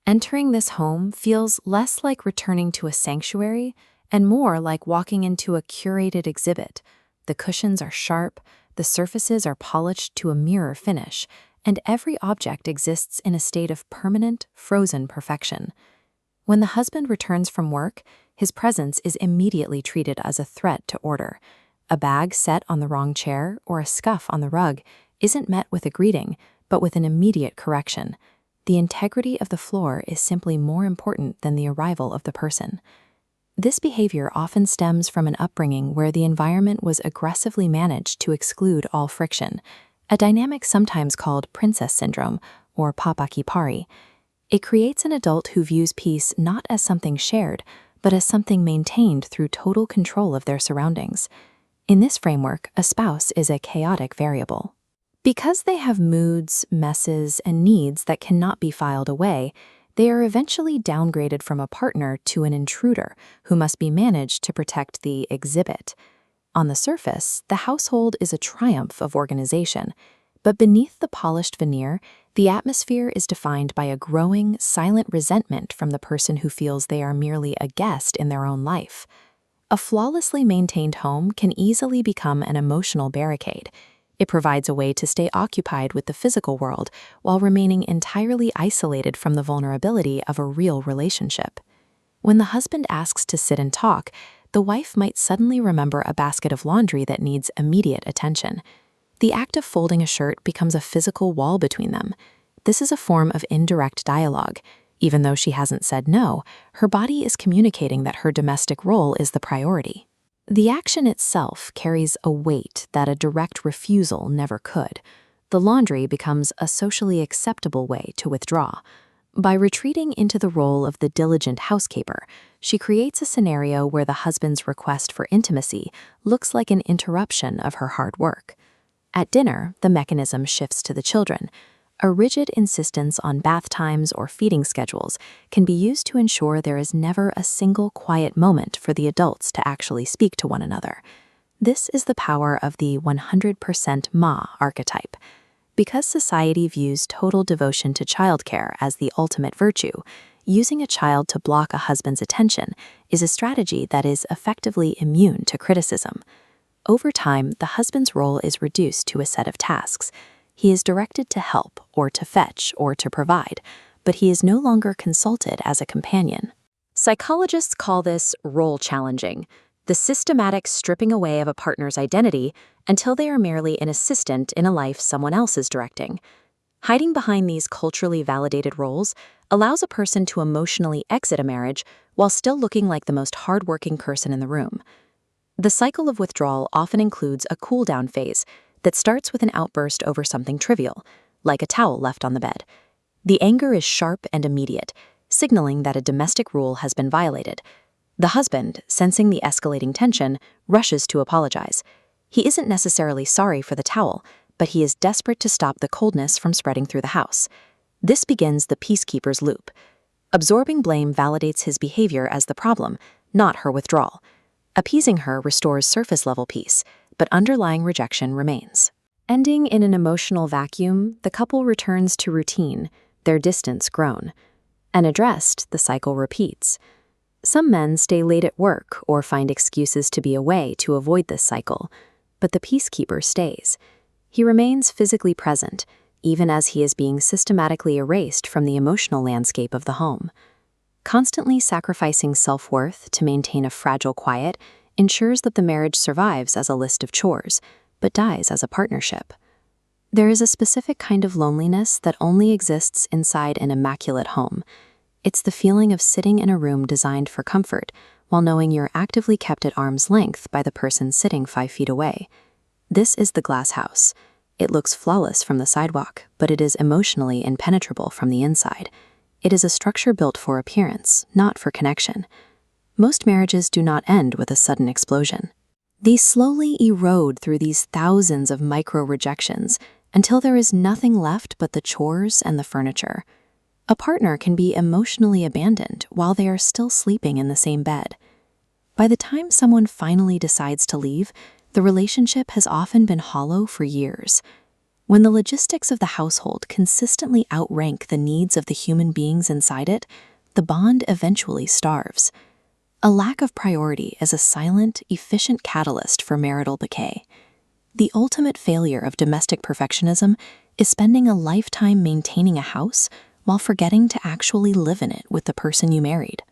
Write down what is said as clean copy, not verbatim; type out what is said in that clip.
Entering this home feels less like returning to a sanctuary and more like walking into a curated exhibit. The cushions are sharp, the surfaces are polished to a mirror finish, and every object exists in a state of permanent, frozen perfection. When the husband returns from work, his presence is immediately treated as a threat to order. A bag set on the wrong chair or a scuff on the rug isn't met with a greeting, but with an immediate correction. The integrity of the floor is simply more important than the arrival of the person. This behavior often stems from an upbringing where the environment was aggressively managed to exclude all friction, a dynamic sometimes called princess syndrome or Ki Pari. It creates an adult who views peace not as something shared, but as something maintained through total control of their surroundings. In this framework, a spouse is a chaotic variable. Because they have moods, messes, and needs that cannot be filed away, they are eventually downgraded from a partner to an intruder who must be managed to protect the exhibit. On the surface, the household is a triumph of organization, but beneath the polished veneer, the atmosphere is defined by a growing, silent resentment from the person who feels they are merely a guest in their own life. A flawlessly maintained home can easily become an emotional barricade. It provides a way to stay occupied with the physical world while remaining entirely isolated from the vulnerability of a real relationship. When the husband asks to sit and talk, the wife might suddenly remember a basket of laundry that needs immediate attention. The act of folding a shirt becomes a physical wall between them. This is a form of indirect dialogue. Even though she hasn't said no, her body is communicating that her domestic role is the priority. The action itself carries a weight that a direct refusal never could. The laundry becomes a socially acceptable way to withdraw. By retreating into the role of the diligent housekeeper, she creates a scenario where the husband's request for intimacy looks like an interruption of her hard work. At dinner, the mechanism shifts to the children. A rigid insistence on bath times or feeding schedules can be used to ensure there is never a single quiet moment for the adults to actually speak to one another. This is the power of the 100% Ma archetype. Because society views total devotion to childcare as the ultimate virtue, using a child to block a husband's attention is a strategy that is effectively immune to criticism. Over time, the husband's role is reduced to a set of tasks. He is directed to help, or to fetch, or to provide, but he is no longer consulted as a companion. Psychologists call this role challenging, the systematic stripping away of a partner's identity until they are merely an assistant in a life someone else is directing. Hiding behind these culturally validated roles allows a person to emotionally exit a marriage while still looking like the most hardworking person in the room. The cycle of withdrawal often includes a cool-down phase that starts with an outburst over something trivial, like a towel left on the bed. The anger is sharp and immediate, signaling that a domestic rule has been violated. The husband, sensing the escalating tension, rushes to apologize. He isn't necessarily sorry for the towel, but he is desperate to stop the coldness from spreading through the house. This begins the peacekeeper's loop. Absorbing blame validates his behavior as the problem, not her withdrawal. Appeasing her restores surface-level peace, but underlying rejection remains. Ending in an emotional vacuum, the couple returns to routine, their distance grown. Unaddressed, the cycle repeats. Some men stay late at work or find excuses to be away to avoid this cycle, but the peacekeeper stays. He remains physically present, even as he is being systematically erased from the emotional landscape of the home. Constantly sacrificing self-worth to maintain a fragile quiet ensures that the marriage survives as a list of chores, but dies as a partnership. There is a specific kind of loneliness that only exists inside an immaculate home. It's the feeling of sitting in a room designed for comfort, while knowing you're actively kept at arm's length by the person sitting 5 feet away. This is the glass house. It looks flawless from the sidewalk, but it is emotionally impenetrable from the inside. It is a structure built for appearance, not for connection. Most marriages do not end with a sudden explosion. They slowly erode through these thousands of micro-rejections until there is nothing left but the chores and the furniture. A partner can be emotionally abandoned while they are still sleeping in the same bed. By the time someone finally decides to leave, the relationship has often been hollow for years. When the logistics of the household consistently outrank the needs of the human beings inside it, the bond eventually starves. A lack of priority is a silent, efficient catalyst for marital decay. The ultimate failure of domestic perfectionism is spending a lifetime maintaining a house while forgetting to actually live in it with the person you married.